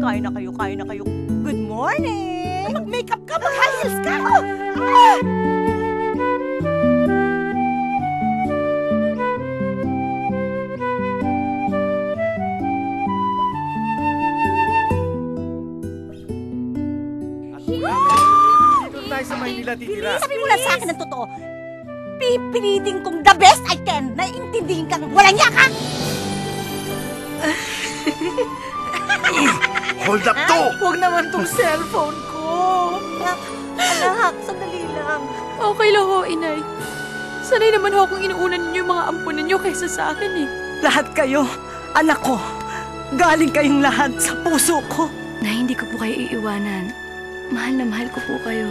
Kain na kayo, kain na kayo. Good morning! Mag-makeup ka, mag-high heels ka! Dito tayo sa Maynila titira. Sabi mo lang sa akin ng totoo. Pipilitin kong the best I can. Naiintindihin kang walang yaka! Hold up to! Huwag naman tong cellphone ko. Anak, sandali lang. Okay lang ho, inay. Sanay naman ho kung inuunan ninyo yung mga ampon ninyo kaysa sa akin eh. Lahat kayo, anak ko. Galing kayong lahat sa puso ko. Na hindi ko po kayo iiwanan. Mahal na mahal ko po kayo.